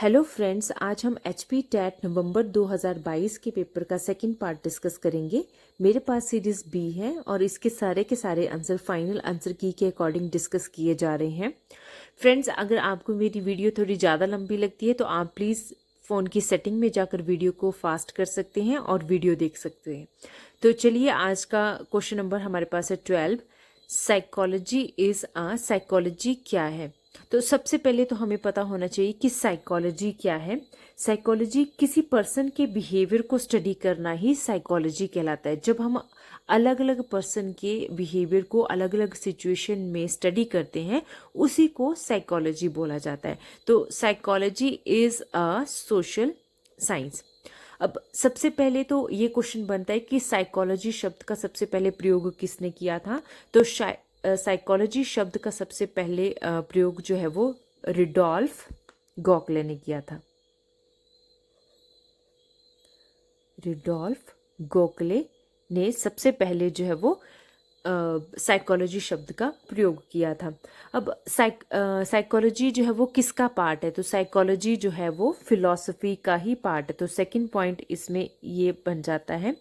Hello friends, आज हम HP TET नवंबर 2022 के पेपर का सेकंड पार्ट डिस्कस करेंगे। मेरे पास सीरीज बी है और इसके सारे के सारे आंसर फाइनल आंसर की के अकॉर्डिंग डिस्कस किए जा रहे हैं। फ्रेंड्स, अगर आपको मेरी वीडियो थोड़ी ज़्यादा लंबी लगती है तो आप प्लीज़ फ़ोन की सेटिंग में जाकर वीडियो को फास्ट कर सकते हैं और वीडियो देख सकते हैं। तो चलिए, आज का क्वेश्चन नंबर हमारे पास है 12। साइकोलॉजी क्या है? तो सबसे पहले तो हमें पता होना चाहिए कि साइकोलॉजी क्या है। साइकोलॉजी किसी पर्सन के बिहेवियर को स्टडी करना ही साइकोलॉजी कहलाता है। जब हम अलग अलग पर्सन के बिहेवियर को अलग अलग सिचुएशन में स्टडी करते हैं, उसी को साइकोलॉजी बोला जाता है। तो psychology is a social science. अब सबसे पहले तो ये क्वेश्चन बनता है कि साइकोलॉजी शब्द का सबसे पहले प्रयोग किसने किया था? तो साइकोलॉजी शब्द का सबसे पहले प्रयोग जो है वो रुडोल्फ गोखले ने किया था। रुडोल्फ गोखले ने सबसे पहले जो है वो साइकोलॉजी शब्द का प्रयोग किया था। अब साइकोलॉजी जो है वो किसका पार्ट है? तो साइकोलॉजी जो है वो फिलॉसफी का ही पार्ट है। तो सेकंड पॉइंट इसमें ये बन जाता है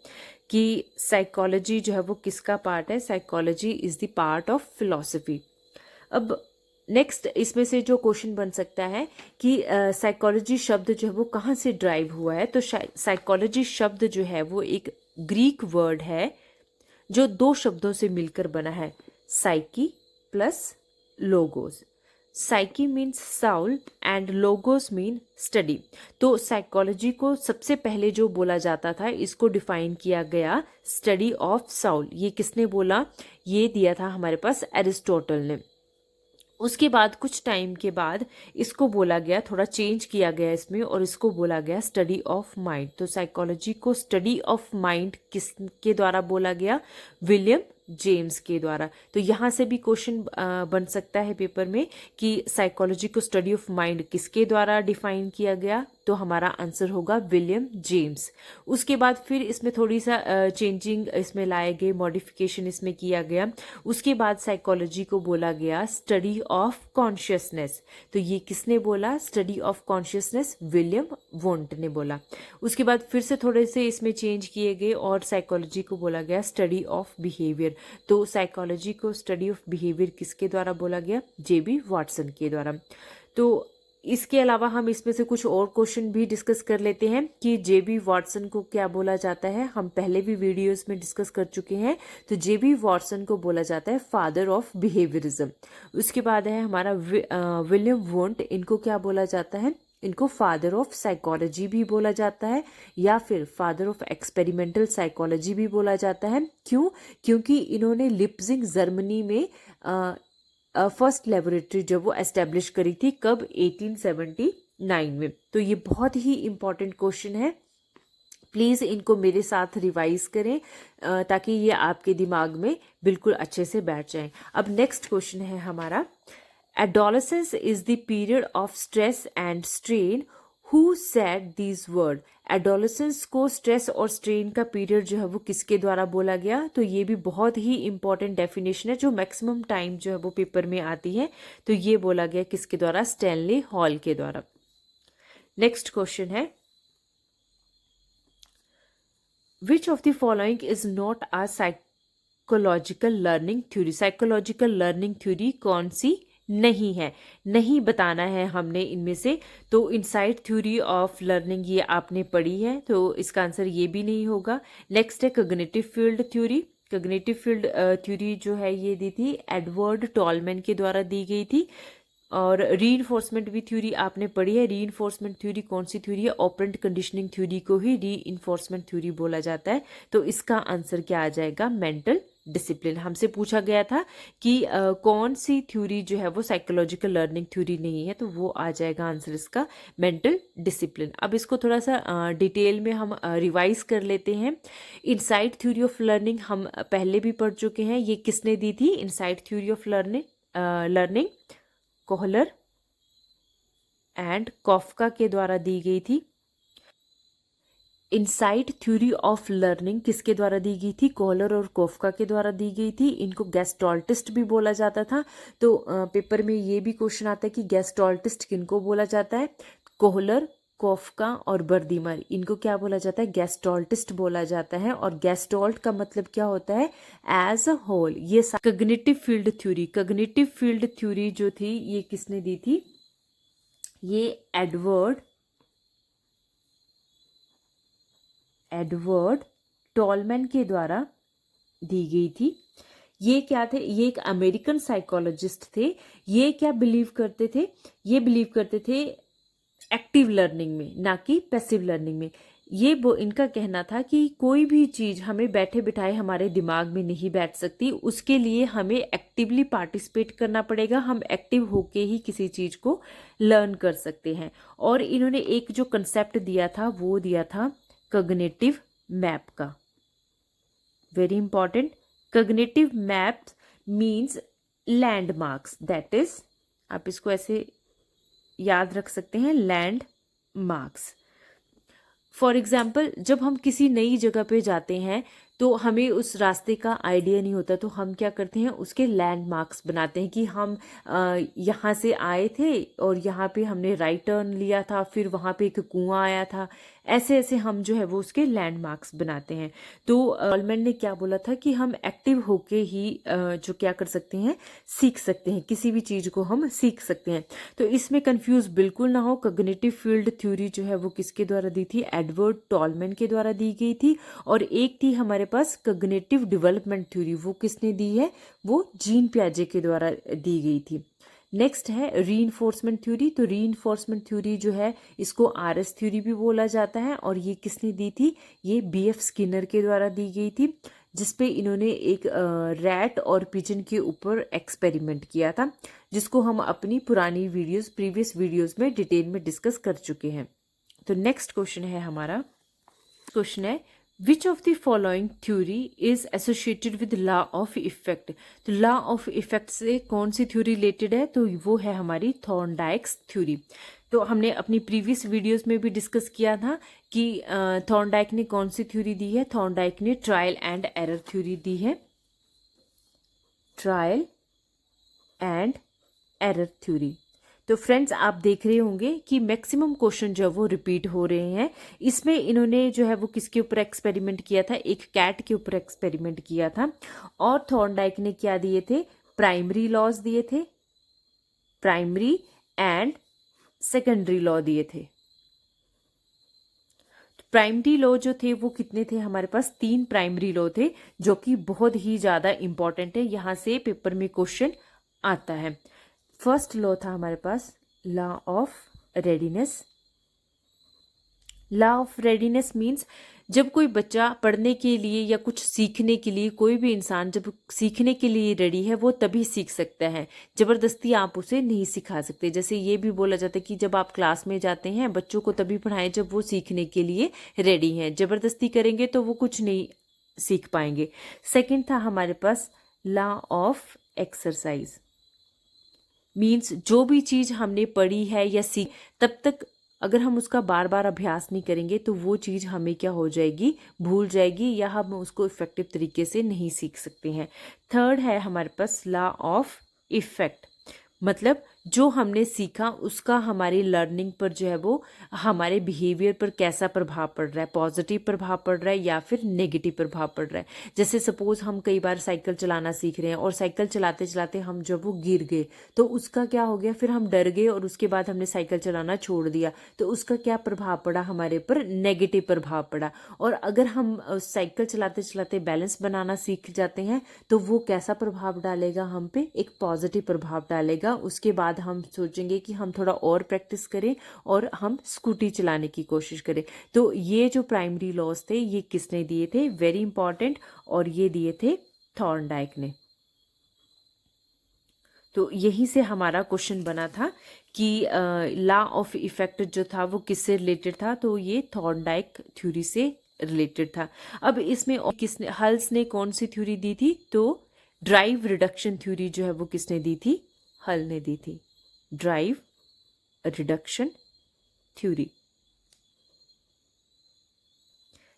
कि साइकोलॉजी जो है वो किसका पार्ट है? Psychology is the part of philosophy. अब नेक्स्ट इसमें से जो क्वेश्चन बन सकता है कि साइकोलॉजी शब्द जो है वो कहाँ से ड्राइव हुआ है? तो साइकोलॉजी शब्द जो है वो एक ग्रीक वर्ड है जो दो शब्दों से मिलकर बना है, psyche plus logos. Psyche means Saul and logos mean study. तो साइकोलॉजी को सबसे पहले जो बोला जाता था, इसको डिफाइन किया गया स्टडी ऑफ साउल। ये किसने बोला? ये दिया था हमारे पास एरिस्टोटल ने। उसके बाद कुछ टाइम के बाद इसको बोला गया, थोड़ा चेंज किया गया इसमें, और इसको बोला गया स्टडी ऑफ माइंड। तो साइकोलॉजी को स्टडी ऑफ माइंड किसके द्वारा बोला गया? विलियम जेम्स के द्वारा। तो यहाँ से भी क्वेश्चन बन सकता है पेपर में कि साइकोलॉजी को स्टडी ऑफ माइंड किसके द्वारा डिफाइन किया गया? तो हमारा आंसर होगा विलियम जेम्स। उसके बाद फिर इसमें थोड़ी सा चेंजिंग इसमें लाए गए, मॉडिफिकेशन इसमें किया गया। उसके बाद साइकोलॉजी को बोला गया स्टडी ऑफ कॉन्शियसनेस। तो ये किसने बोला? Study of consciousness William won't ने बोला। उसके बाद फिर से थोड़े से इसमें चेंज किए गए और साइकोलॉजी को बोला गया स्टडी ऑफ बिहेवियर। तो साइकोलॉजी को स्टडी ऑफ बिहेवियर किसके द्वारा बोला गया? जेबी वाटसन के द्वारा। तो इसके अलावा हम इसमें से कुछ और क्वेश्चन भी डिस्कस कर लेते हैं कि जेबी वाटसन को क्या बोला जाता है। हम पहले भी वीडियोस में डिस्कस कर चुके हैं। तो जेबी वाटसन को बोला जाता है फादर ऑफ बिहेवियरिज्म। उसके बाद है हमारा विलियम वोंट। इनको क्या बोला जाता है? इनको फादर ऑफ साइकोलॉजी भी बोला जाता है या फिर फादर ऑफ एक्सपेरिमेंटल साइकोलॉजी भी बोला जाता है। क्यों? क्योंकि इन्होंने लिप्जिंग जर्मनी में फर्स्ट लेबोरेटरी जब वो एस्टेब्लिश करी थी, कब? 1879 में। तो ये बहुत ही इंपॉर्टेंट क्वेश्चन है। प्लीज़ इनको मेरे साथ रिवाइज करें ताकि ये आपके दिमाग में बिल्कुल अच्छे से बैठ जाएं। अब नेक्स्ट क्वेश्चन है हमारा, adolescence is the period of stress and strain, who said these word? Adolescence को स्ट्रेस और स्ट्रेन का पीरियड जो है वो किसके द्वारा बोला गया? तो ये भी बहुत ही इंपॉर्टेंट डेफिनेशन है जो मैक्सिमम टाइम जो है वो पेपर में आती है। तो ये बोला गया किसके द्वारा? स्टैनली हॉल के द्वारा। नेक्स्ट क्वेश्चन है, which of the following is not a psychological learning theory? Psychological learning theory कौन सी नहीं है? नहीं बताना है हमने इनमें से। तो इनसाइट थ्योरी ऑफ लर्निंग ये आपने पढ़ी है, तो इसका आंसर ये भी नहीं होगा। नेक्स्ट है cognitive field theory. Cognitive field theory जो है ये दी थी एडवर्ड टॉलमैन के द्वारा दी गई थी। और रीइंफोर्समेंट भी थ्योरी आपने पढ़ी है। रीइंफोर्समेंट थ्योरी कौन सी थ्योरी है? ऑपरेंट कंडीशनिंग थ्योरी को ही रीइंफोर्समेंट थ्योरी बोला जाता है। तो इसका आंसर क्या आ जाएगा? Mental discipline. हमसे पूछा गया था कि कौन सी थ्योरी जो है वो साइकोलॉजिकल लर्निंग थ्योरी नहीं है, तो वो आ जाएगा आंसर इसका मेंटल डिसिप्लिन। अब इसको थोड़ा सा डिटेल में हम रिवाइज कर लेते हैं। इनसाइट थ्योरी ऑफ लर्निंग हम पहले भी पढ़ चुके हैं। ये किसने दी थी? Insight theory of learning Kohler and Koffka के द्वारा दी गई थी। इनसाइट थ्योरी ऑफ लर्निंग किसके द्वारा दी गई थी? कोहलर और कोफका के द्वारा दी गई थी। इनको गेस्टाल्टिस्ट भी बोला जाता था। तो पेपर में ये भी क्वेश्चन आता है कि गेस्टाल्टिस्ट किनको बोला जाता है? कोहलर, कोफका और बर्दीमर, इनको क्या बोला जाता है? गैस्टोल्टिस्ट बोला जाता है। और गैस्टोल्ट का मतलब क्या होता है? As a whole. ये cognitive field theory, cognitive field theory जो थी ये किसने दी थी? ये एडवर्ड टॉलमैन के द्वारा दी गई थी। ये क्या थे? ये एक अमेरिकन साइकोलॉजिस्ट थे। ये क्या बिलीव करते थे? ये बिलीव करते थे एक्टिव लर्निंग में, ना कि पैसिव लर्निंग में। ये वो इनका कहना था कि कोई भी चीज़ हमें बैठे बिठाए हमारे दिमाग में नहीं बैठ सकती, उसके लिए हमें एक्टिवली पार्टिसिपेट करना पड़ेगा। हम एक्टिव होके ही किसी चीज़ को लर्न कर सकते हैं। और इन्होंने एक जो कंसेप्ट दिया था वो दिया था कॉग्निटिव मैप का। Very important. Cognitive map means landmarks, that is, आप इसको ऐसे याद रख सकते हैं, लैंड मार्क्स। फॉर एग्जाम्पल, जब हम किसी नई जगह पे जाते हैं तो हमें उस रास्ते का आइडिया नहीं होता, तो हम क्या करते हैं? उसके लैंडमार्क्स बनाते हैं कि हम यहाँ से आए थे और यहाँ पे हमने राइट टर्न लिया था, फिर वहाँ पे एक कुआं आया था। ऐसे ऐसे हम जो है वो उसके लैंडमार्क्स बनाते हैं। तो टॉलमैन ने क्या बोला था कि हम एक्टिव होके ही जो क्या कर सकते हैं? सीख सकते हैं, किसी भी चीज़ को हम सीख सकते हैं। तो इसमें कंफ्यूज बिल्कुल ना हो, कॉग्निटिव फील्ड थ्योरी जो है वो किसके द्वारा दी थी? एडवर्ड टॉलमैन के द्वारा दी गई थी। और एक थी हमारे पास कॉग्निटिव डेवलपमेंट थ्योरी, वो किसने दी है? वो जीन पियाजे के द्वारा दी गई थी। नेक्स्ट है रीइंफोर्समेंट थ्योरी। तो रीइंफोर्समेंट थ्योरी जो है इसको आरएस थ्योरी भी बोला जाता है। और ये किसने दी थी? ये बीएफ स्किनर के द्वारा दी गई थी, जिसपे इन्होंने एक रैट और पिजन के ऊपर एक्सपेरिमेंट किया था, जिसको हम अपनी पुरानी वीडियोस, प्रीवियस वीडियोस में डिटेल में डिस्कस कर चुके हैं। तो नेक्स्ट क्वेश्चन है हमारा, क्वेश्चन है which of the following theory is associated with law of effect. तो लॉ ऑफ इफेक्ट से कौन सी थ्योरी रिलेटेड है? तो वो है हमारी थॉर्नडाइक्स थ्योरी। तो हमने अपनी प्रीवियस वीडियोस में भी डिस्कस किया था कि थॉर्नडाइक ने कौन सी थ्योरी दी है? थॉर्नडाइक ने ट्रायल एंड एरर थ्योरी दी है, ट्रायल एंड एरर थ्योरी। तो फ्रेंड्स, आप देख रहे होंगे कि मैक्सिमम क्वेश्चन जो है वो रिपीट हो रहे हैं। इसमें इन्होंने जो है वो किसके ऊपर एक्सपेरिमेंट किया था? एक कैट के ऊपर एक्सपेरिमेंट किया था। और थॉर्नडाइक ने क्या दिए थे? प्राइमरी लॉज दिए थे, प्राइमरी एंड सेकेंडरी लॉ दिए थे। प्राइमरी लॉ जो थे वो कितने थे? हमारे पास 3 प्राइमरी लॉ थे, जो कि बहुत ही ज्यादा इंपॉर्टेंट है, यहां से पेपर में क्वेश्चन आता है। फर्स्ट लॉ था हमारे पास law of readiness. Law of readiness means जब कोई बच्चा पढ़ने के लिए या कुछ सीखने के लिए, कोई भी इंसान जब सीखने के लिए रेडी है वो तभी सीख सकता है, जबरदस्ती आप उसे नहीं सिखा सकते। जैसे ये भी बोला जाता है कि जब आप क्लास में जाते हैं बच्चों को तभी पढ़ाएं जब वो सीखने के लिए रेडी हैं, जबरदस्ती करेंगे तो वो कुछ नहीं सीख पाएंगे। सेकंड था हमारे पास लॉ ऑफ एक्सरसाइज। मीन्स जो भी चीज़ हमने पढ़ी है या सीख, तब तक अगर हम उसका बार बार अभ्यास नहीं करेंगे तो वो चीज़ हमें क्या हो जाएगी? भूल जाएगी, या हम उसको इफेक्टिव तरीके से नहीं सीख सकते हैं। थर्ड है हमारे पास लॉ ऑफ इफेक्ट, मतलब जो हमने सीखा उसका हमारी लर्निंग पर जो है वो हमारे बिहेवियर पर कैसा प्रभाव पड़ रहा है, पॉजिटिव प्रभाव पड़ रहा है या फिर नेगेटिव प्रभाव पड़ रहा है। जैसे सपोज हम कई बार साइकिल चलाना सीख रहे हैं और साइकिल चलाते चलाते हम जब वो गिर गए तो उसका क्या हो गया? फिर हम डर गए और उसके बाद हमने साइकिल चलाना छोड़ दिया, तो उसका क्या प्रभाव पड़ा हमारे पर? नेगेटिव प्रभाव पड़ा। और अगर हम साइकिल चलाते चलाते बैलेंस बनाना सीख जाते हैं तो वो कैसा प्रभाव डालेगा हम पे? एक पॉजिटिव प्रभाव डालेगा। उसके बाद हम सोचेंगे कि हम थोड़ा और प्रैक्टिस करें और हम स्कूटी चलाने की कोशिश करें। तो ये जो प्राइमरी लॉज थे ये किसने दिए थे? वेरी इंपॉर्टेंट, और ये दिए थे थॉर्नडाइक ने। तो यहीं से हमारा क्वेश्चन बना था कि लॉ ऑफ इफेक्ट जो था वो किससे रिलेटेड था? तो ये थॉर्नडाइक थ्योरी से रिलेटेड था। अब इसमें किसने, हल्स ने कौन सी थ्योरी दी थी? तो ड्राइव रिडक्शन थ्योरी जो है वो किसने दी थी? हल ने दी थी, drive reduction theory.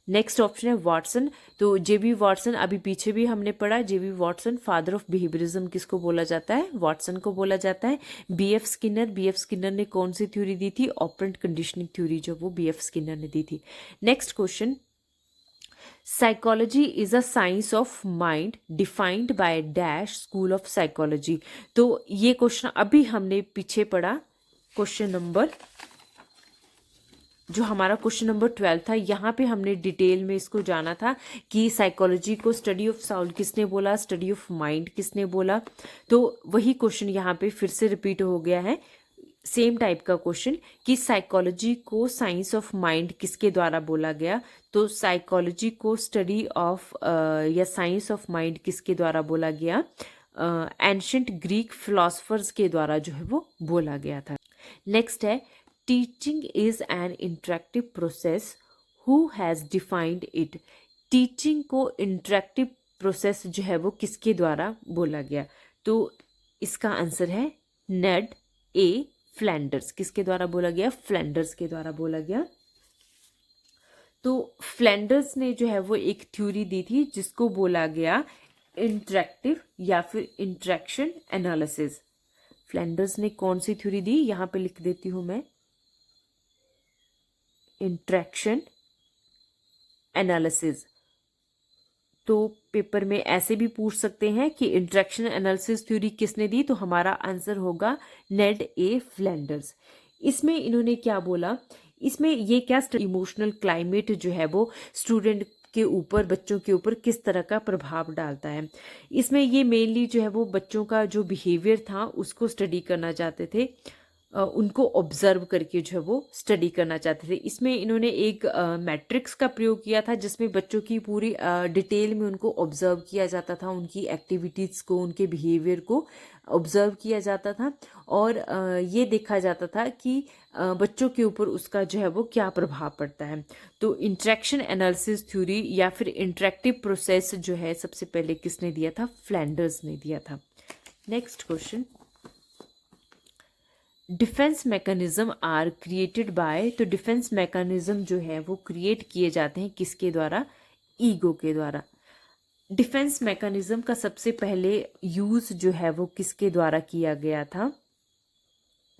Next option है वाटसन। तो जेबी वाटसन, अभी पीछे भी हमने पढ़ा, जेबी वाटसन फादर ऑफ बिहेवियरिज्म किसको बोला जाता है? वाटसन को बोला जाता है। बीएफ स्किनर, बीएफ स्किनर ने कौन सी थ्योरी दी थी? ऑपरेंट कंडीशनिंग थ्योरी जो वो बीएफ स्किनर ने दी थी। Next question, psychology is a science of mind defined by dash school of psychology. तो ये क्वेश्चन अभी हमने पीछे पढ़ा, क्वेश्चन नंबर जो हमारा क्वेश्चन नंबर 12 था, यहाँ पे हमने डिटेल में इसको जाना था कि साइकोलॉजी को स्टडी ऑफ साउल किसने बोला, स्टडी ऑफ माइंड किसने बोला। तो वही क्वेश्चन यहाँ पे फिर से रिपीट हो गया है, सेम टाइप का क्वेश्चन कि साइकोलॉजी को साइंस ऑफ माइंड किसके द्वारा बोला गया। तो साइकोलॉजी को स्टडी ऑफ या साइंस ऑफ माइंड किसके द्वारा बोला गया? एंशंट ग्रीक फिलोसफर्स के द्वारा जो है वो बोला गया था। नेक्स्ट है, teaching is an interactive process, who has defined it. Teaching को इंटरेक्टिव प्रोसेस जो है वो किसके द्वारा बोला गया? तो इसका आंसर है नेड ए फ्लैंडर्स। किसके द्वारा बोला गया? फ्लैंडर्स के द्वारा बोला गया। तो फ्लैंडर्स ने जो है वो एक थ्योरी दी थी जिसको बोला गया इंटरेक्टिव या फिर इंटरेक्शन एनालिसिस। फ्लैंडर्स ने कौन सी थ्योरी दी? यहाँ पे लिख देती हूँ मैं, इंटरेक्शन एनालिसिस। तो पेपर में ऐसे भी पूछ सकते हैं कि इंटरेक्शन एनालिसिस थ्योरी किसने दी? तो हमारा आंसर होगा नेड ए फ्लैंडर्स। इसमें इन्होंने क्या बोला, इसमें ये क्या इमोशनल क्लाइमेट जो है वो स्टूडेंट के ऊपर, बच्चों के ऊपर किस तरह का प्रभाव डालता है। इसमें ये मेनली जो है वो बच्चों का जो बिहेवियर था उसको स्टडी करना चाहते थे, उनको ऑब्जर्व करके जो है वो स्टडी करना चाहते थे। इसमें इन्होंने एक मैट्रिक्स का प्रयोग किया था जिसमें बच्चों की पूरी डिटेल में उनको ऑब्जर्व किया जाता था, उनकी एक्टिविटीज़ को, उनके बिहेवियर को ऑब्जर्व किया जाता था और ये देखा जाता था कि बच्चों के ऊपर उसका जो है वो क्या प्रभाव पड़ता है। तो इंटरेक्शन एनालिसिस थ्योरी या फिर इंटरेक्टिव प्रोसेस जो है सबसे पहले किसने दिया था? फ्लैंडर्स ने दिया था। Next question, defence mechanism are created by. तो डिफेंस मैकेनिज्म जो है वो क्रिएट किए जाते हैं किसके द्वारा? ईगो के द्वारा। डिफेंस मैकेनिज्म का सबसे पहले यूज जो है वो किसके द्वारा किया गया था?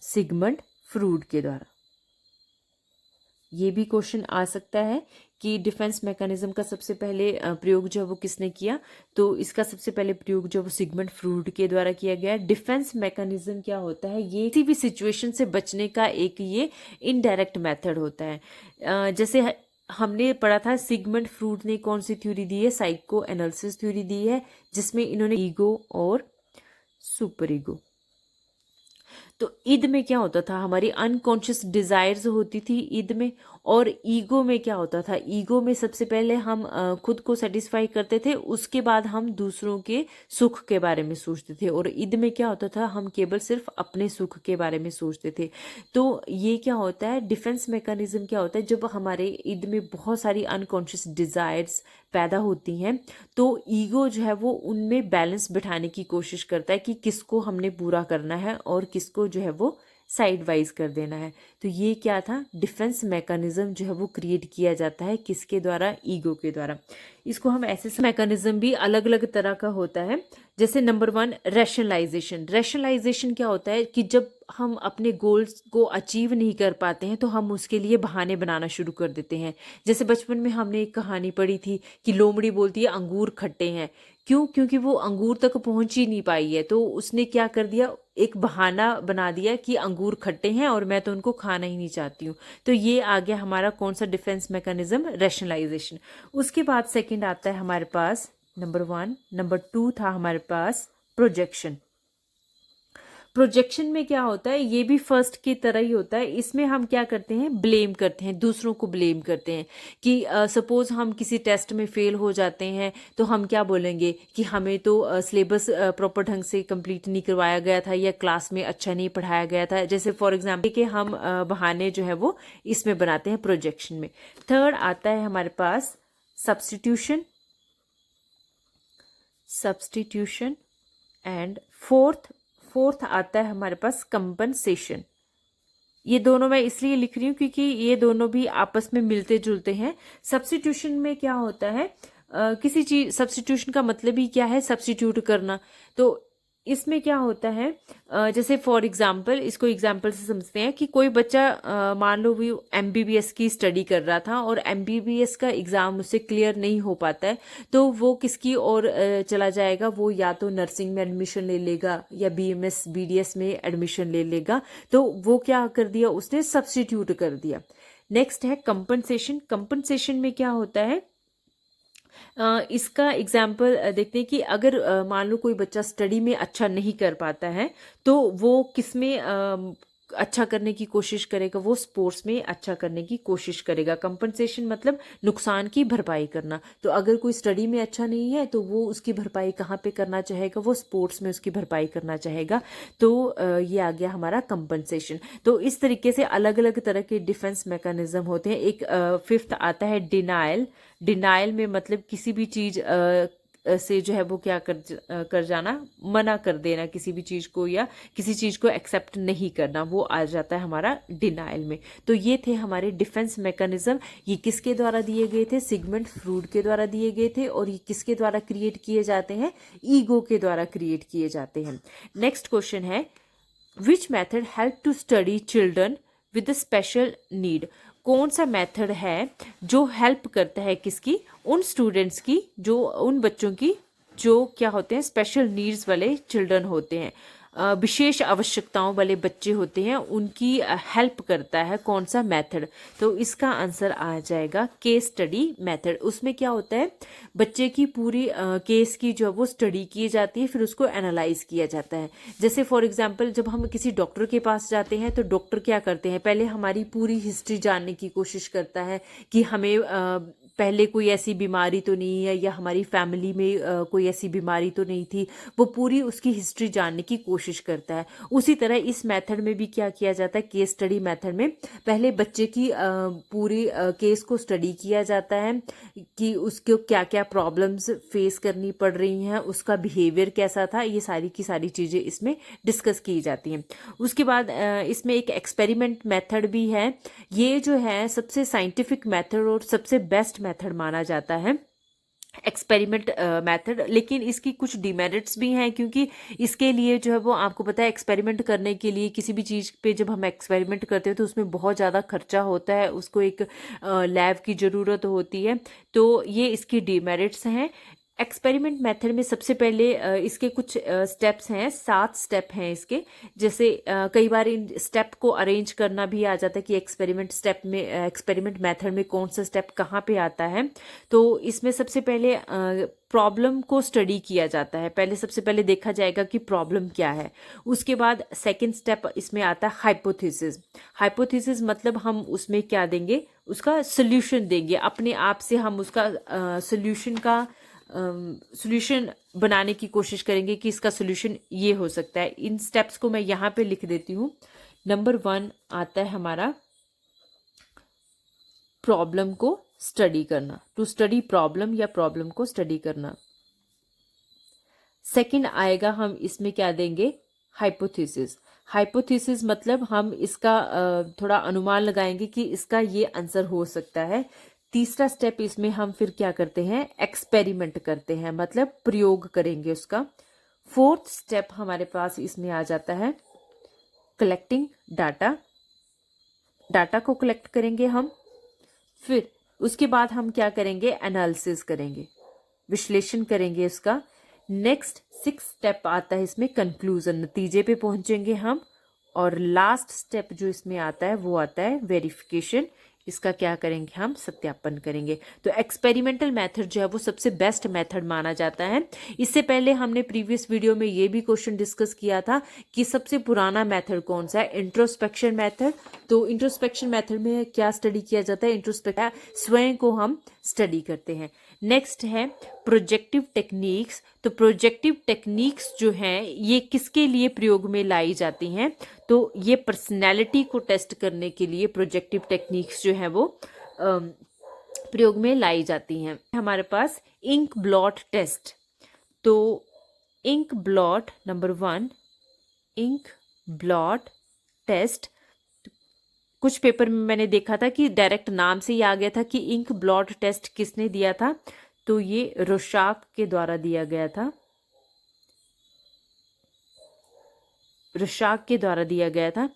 सिगमंड फ्रूड के द्वारा। ये भी क्वेश्चन आ सकता है कि डिफेंस मैकेनिज्म का सबसे पहले प्रयोग जो है वो किसने किया? तो इसका सबसे पहले प्रयोग जो है वो सिगमंड फ्रूड के द्वारा किया गया। डिफेंस मैकेनिज्म क्या होता है? ये किसी भी सिचुएशन से बचने का एक ये इनडायरेक्ट मेथड होता है। जैसे हमने पढ़ा था सिगमंड फ्रूड ने कौन सी थ्योरी दी है? साइको एनालिसिस थ्योरी दी है जिसमें इन्होंने ईगो और सुपर ईगो। तो ईद में क्या होता था? हमारी अनकॉन्शियस डिजायर्स होती थी ईद में, और ईगो में क्या होता था? ईगो में सबसे पहले हम खुद को सेटिस्फाई करते थे, उसके बाद हम दूसरों के सुख के बारे में सोचते थे, और ईद में क्या होता था? हम केवल सिर्फ अपने सुख के बारे में सोचते थे। तो ये क्या होता है? डिफेंस मैकेनिज्म क्या होता है? जब हमारे ईद में बहुत सारी अनकॉन्शियस डिजायर्स पैदा होती हैं तो ईगो जो है वो उनमें बैलेंस बिठाने की कोशिश करता है कि किसको हमने पूरा करना है और किसको जो है वो साइड वाइज कर देना है। तो ये क्या था? डिफेंस मैकेनिज्म जो है वो क्रिएट किया जाता है किसके द्वारा? ईगो के द्वारा। इसको हम ऐसे मैकेनिज्म भी अलग अलग तरह का होता है। जैसे नंबर 1 रैशनलाइजेशन। रैशनलाइजेशन क्या होता है कि जब हम अपने गोल्स को अचीव नहीं कर पाते हैं तो हम उसके लिए बहाने बनाना शुरू कर देते हैं। जैसे बचपन में हमने एक कहानी पढ़ी थी कि लोमड़ी बोलती है अंगूर खट्टे हैं। क्यों? क्योंकि वो अंगूर तक पहुंच ही नहीं पाई है, तो उसने क्या कर दिया? एक बहाना बना दिया कि अंगूर खट्टे हैं और मैं तो उनको खाना ही नहीं चाहती हूँ। तो ये आ गया हमारा कौन सा डिफेंस मैकेनिज्म? रैशनलाइजेशन। उसके बाद सेकंड आता है हमारे पास नंबर 1। नंबर 2 था हमारे पास प्रोजेक्शन। प्रोजेक्शन में क्या होता है? ये भी फर्स्ट की तरह ही होता है। इसमें हम क्या करते हैं? ब्लेम करते हैं, दूसरों को ब्लेम करते हैं कि सपोज हम किसी टेस्ट में फेल हो जाते हैं तो हम क्या बोलेंगे कि हमें तो सिलेबस प्रॉपर ढंग से कंप्लीट नहीं करवाया गया था या क्लास में अच्छा नहीं पढ़ाया गया था। जैसे फॉर एग्जाम्पल कि हम बहाने जो है वो इसमें बनाते हैं प्रोजेक्शन में। थर्ड आता है हमारे पास सब्स्टिट्यूशन। सब्स्टिट्यूशन एंड फोर्थ आता है हमारे पास कंपनसेशन। ये दोनों मैं इसलिए लिख रही हूँ क्योंकि ये दोनों भी आपस में मिलते जुलते हैं। सब्स्टिट्यूशन में क्या होता है, किसी चीज, सब्स्टिट्यूशन का मतलब ही क्या है, सब्स्टिट्यूट करना। तो इसमें क्या होता है, जैसे फॉर एग्जांपल, इसको एग्जांपल से समझते हैं कि कोई बच्चा मान लो भी एमबीबीएस की स्टडी कर रहा था और एमबीबीएस का एग्ज़ाम उससे क्लियर नहीं हो पाता है, तो वो किसकी ओर चला जाएगा, वो या तो नर्सिंग में एडमिशन ले लेगा या बीएमएस बीडीएस में एडमिशन ले लेगा। तो वो क्या कर दिया, उसने सब्स्टिट्यूट कर दिया। नेक्स्ट है कंपनसेशन। कंपनसेशन में क्या होता है, इसका एग्जाम्पल देखते हैं कि अगर मान लो कोई बच्चा स्टडी में अच्छा नहीं कर पाता है, तो वो किस में अच्छा करने की कोशिश करेगा, वो स्पोर्ट्स में अच्छा करने की कोशिश करेगा। कंपनसेशन मतलब नुकसान की भरपाई करना। तो अगर कोई स्टडी में अच्छा नहीं है तो वो उसकी भरपाई कहाँ पे करना चाहेगा, वो स्पोर्ट्स में उसकी भरपाई करना चाहेगा। तो ये आ गया हमारा कंपनसेशन। तो इस तरीके से अलग अलग तरह के डिफेंस मैकेनिज्म होते हैं। एक फिफ्थ आता है डिनायल। डिनायल में मतलब किसी भी चीज से जो है वो क्या कर जाना, मना कर देना किसी भी चीज को, या किसी चीज को एक्सेप्ट नहीं करना, वो आ जाता है हमारा डिनायल में। तो ये थे हमारे डिफेंस मैकेनिज्म। ये किसके द्वारा दिए गए थे, सिगमंड फ्रूड के द्वारा दिए गए थे। और ये किसके द्वारा क्रिएट किए जाते हैं, ईगो के द्वारा क्रिएट किए जाते हैं। नेक्स्ट क्वेश्चन है, which method help to study children with special need. कौन सा मेथड है जो हेल्प करता है किसकी, उन स्टूडेंट्स की, जो उन बच्चों की जो क्या होते हैं, स्पेशल नीड्स वाले चिल्ड्रन होते हैं, विशेष आवश्यकताओं वाले बच्चे होते हैं, उनकी हेल्प करता है कौन सा मेथड। तो इसका आंसर आ जाएगा केस स्टडी मेथड। उसमें क्या होता है, बच्चे की पूरी केस की जो वो स्टडी की जाती है, फिर उसको एनालाइज किया जाता है। जैसे फॉर एग्जांपल, जब हम किसी डॉक्टर के पास जाते हैं तो डॉक्टर क्या करते हैं, पहले हमारी पूरी हिस्ट्री जानने की कोशिश करता है कि हमें पहले कोई ऐसी बीमारी तो नहीं है, या हमारी फैमिली में कोई ऐसी बीमारी तो नहीं थी। वो पूरी उसकी हिस्ट्री जानने की कोशिश करता है। उसी तरह इस मेथड में भी क्या किया जाता है, केस स्टडी मेथड में पहले बच्चे की पूरी केस को स्टडी किया जाता है कि उसको क्या क्या प्रॉब्लम्स फेस करनी पड़ रही हैं, उसका बिहेवियर कैसा था, ये सारी की सारी चीज़ें इसमें डिस्कस की जाती हैं। उसके बाद इसमें एक एक्सपेरिमेंट मेथड भी है। ये जो है सबसे साइंटिफिक मेथड और सबसे बेस्ट मेथड माना जाता है, एक्सपेरिमेंट मेथड। लेकिन इसकी कुछ डिमेरिट्स भी हैं, क्योंकि इसके लिए जो है वो आपको पता है, एक्सपेरिमेंट करने के लिए किसी भी चीज़ पे जब हम एक्सपेरिमेंट करते हैं तो उसमें बहुत ज़्यादा खर्चा होता है, उसको एक लैब की ज़रूरत होती है। तो ये इसकी डिमेरिट्स हैं। एक्सपेरिमेंट मेथड में सबसे पहले इसके कुछ स्टेप्स हैं, 7 स्टेप हैं इसके। जैसे कई बार इन स्टेप को अरेंज करना भी आ जाता है कि एक्सपेरिमेंट स्टेप में, एक्सपेरिमेंट मेथड में कौन सा स्टेप कहाँ पे आता है। तो इसमें सबसे पहले प्रॉब्लम को स्टडी किया जाता है। पहले सबसे पहले देखा जाएगा कि प्रॉब्लम क्या है। उसके बाद सेकंड स्टेप इसमें आता है हाइपोथेसिस। हाइपोथेसिस मतलब हम उसमें क्या देंगे, उसका सोल्यूशन देंगे, अपने आप से हम उसका सोल्यूशन बनाने की कोशिश करेंगे कि इसका सोल्यूशन ये हो सकता है। इन स्टेप्स को मैं यहाँ पे लिख देती हूँ। नंबर 1 आता है हमारा प्रॉब्लम को स्टडी करना, टू स्टडी प्रॉब्लम या प्रॉब्लम को स्टडी करना। सेकंड आएगा, हम इसमें क्या देंगे, हाइपोथेसिस। हाइपोथेसिस मतलब हम इसका थोड़ा अनुमान लगाएंगे कि इसका ये आंसर हो सकता है। तीसरा स्टेप इसमें हम फिर क्या करते हैं, एक्सपेरिमेंट करते हैं, मतलब प्रयोग करेंगे उसका। फोर्थ स्टेप हमारे पास इसमें आ जाता है कलेक्टिंग डाटा। डाटा को कलेक्ट करेंगे हम, फिर उसके बाद हम क्या करेंगे, एनालिसिस करेंगे, विश्लेषण करेंगे उसका। नेक्स्ट 6 स्टेप आता है इसमें कंक्लूजन, नतीजे पे पहुंचेंगे हम। और लास्ट स्टेप जो इसमें आता है वो आता है वेरिफिकेशन। इसका क्या करेंगे, हम सत्यापन करेंगे। तो एक्सपेरिमेंटल मेथड जो है वो सबसे बेस्ट मेथड माना जाता है। इससे पहले हमने प्रीवियस वीडियो में ये भी क्वेश्चन डिस्कस किया था कि सबसे पुराना मेथड कौन सा है, इंट्रोस्पेक्शन मेथड। तो इंट्रोस्पेक्शन मेथड में क्या स्टडी किया जाता है, इंट्रोस्पेक्शन स्वयं को हम स्टडी करते हैं। नेक्स्ट है प्रोजेक्टिव टेक्निक्स। तो प्रोजेक्टिव टेक्निक्स जो हैं ये किसके लिए प्रयोग में लाई जाती हैं, तो ये पर्सनैलिटी को टेस्ट करने के लिए प्रोजेक्टिव टेक्निक्स जो है वो प्रयोग में लाई जाती हैं। हमारे पास इंक ब्लॉट टेस्ट। तो ink blot number 1, ink blot test कुछ पेपर में मैंने देखा था कि डायरेक्ट नाम से ही आ गया था कि इंक ब्लॉट टेस्ट किसने दिया था, तो ये रोशाक के द्वारा दिया गया था, रोशाक के द्वारा दिया गया था।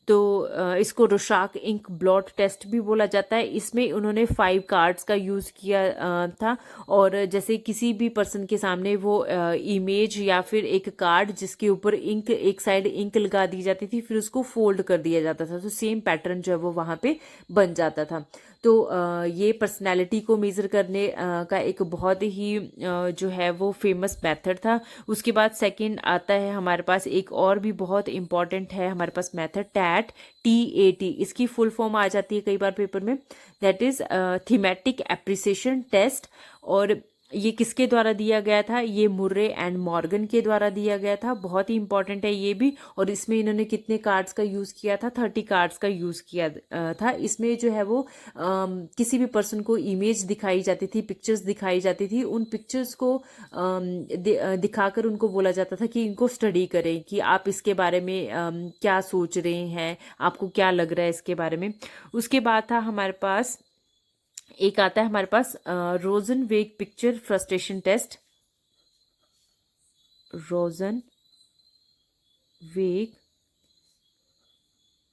तो इसको रोशाक इंक ब्लॉट टेस्ट भी बोला जाता है। इसमें उन्होंने 5 कार्ड्स का यूज़ किया था, और जैसे किसी भी पर्सन के सामने वो इमेज या फिर एक कार्ड जिसके ऊपर इंक, एक साइड इंक लगा दी जाती थी, फिर उसको फोल्ड कर दिया जाता था, तो सेम पैटर्न जो है वो वहाँ पे बन जाता था। तो ये पर्सनैलिटी को मेज़र करने का एक बहुत ही जो है वो फेमस मेथड था। उसके बाद सेकंड आता है हमारे पास एक और भी बहुत इंपॉर्टेंट है हमारे पास मेथड, टैट, TAT। इसकी फुल फॉर्म आ जाती है कई बार पेपर में, that is thematic appreciation test. और ये किसके द्वारा दिया गया था, ये मुर्रे एंड मॉर्गन के द्वारा दिया गया था। बहुत ही इंपॉर्टेंट है ये भी। और इसमें इन्होंने कितने कार्ड्स का यूज़ किया था, 30 कार्ड्स का यूज़ किया था। इसमें जो है वो किसी भी पर्सन को इमेज दिखाई जाती थी, पिक्चर्स दिखाई जाती थी, उन पिक्चर्स को दिखाकर उनको बोला जाता था कि इनको स्टडी करें, कि आप इसके बारे में क्या सोच रहे हैं, आपको क्या लग रहा है इसके बारे में। उसके बाद था हमारे पास एक आता है हमारे पास रोजन वेग पिक्चर फ्रस्ट्रेशन टेस्ट, रोजन वेग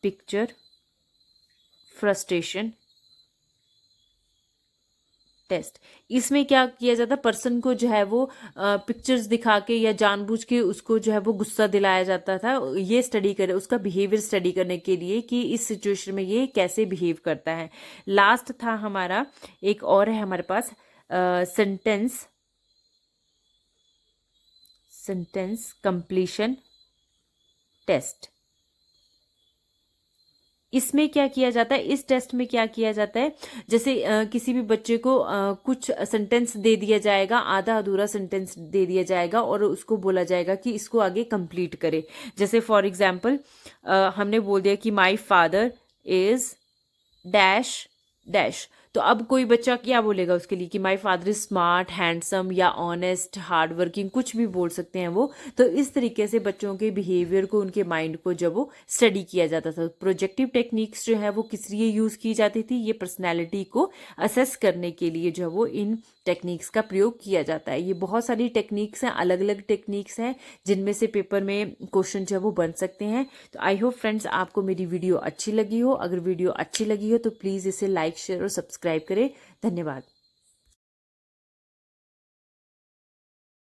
पिक्चर फ्रस्ट्रेशन टेस्ट। इसमें क्या किया जाता है, पर्सन को जो है वो पिक्चर्स दिखा के या जानबूझ के उसको जो है वो गुस्सा दिलाया जाता था, ये स्टडी करे, उसका बिहेवियर स्टडी करने के लिए कि इस सिचुएशन में ये कैसे बिहेव करता है। लास्ट था हमारा एक और है हमारे पास सेंटेंस कंप्लीशन टेस्ट। इसमें क्या किया जाता है, इस टेस्ट में क्या किया जाता है, जैसे किसी भी बच्चे को कुछ सेंटेंस दे दिया जाएगा, आधा अधूरा सेंटेंस दे दिया जाएगा, और उसको बोला जाएगा कि इसको आगे कंप्लीट करे। जैसे फॉर एग्जांपल हमने बोल दिया कि my father is dash dash, तो अब कोई बच्चा क्या बोलेगा उसके लिए कि my father is smart, handsome या ऑनेस्ट, हार्ड वर्किंग, कुछ भी बोल सकते हैं वो। तो इस तरीके से बच्चों के बिहेवियर को, उनके माइंड को जब वो स्टडी किया जाता था। प्रोजेक्टिव टेक्निक्स जो है वो किस लिए यूज़ की जाती थी, ये पर्सनैलिटी को असेस करने के लिए जो है वो इन टेक्निक्स का प्रयोग किया जाता है। ये बहुत सारी टेक्निक्स हैं, अलग अलग टेक्निक्स हैं, जिनमें से पेपर में क्वेश्चन जो है वो बन सकते हैं। तो आई होप फ्रेंड्स आपको मेरी वीडियो अच्छी लगी हो। अगर वीडियो अच्छी लगी हो तो प्लीज़ इसे लाइक, शेयर और सब्सक्राइब करें। धन्यवाद।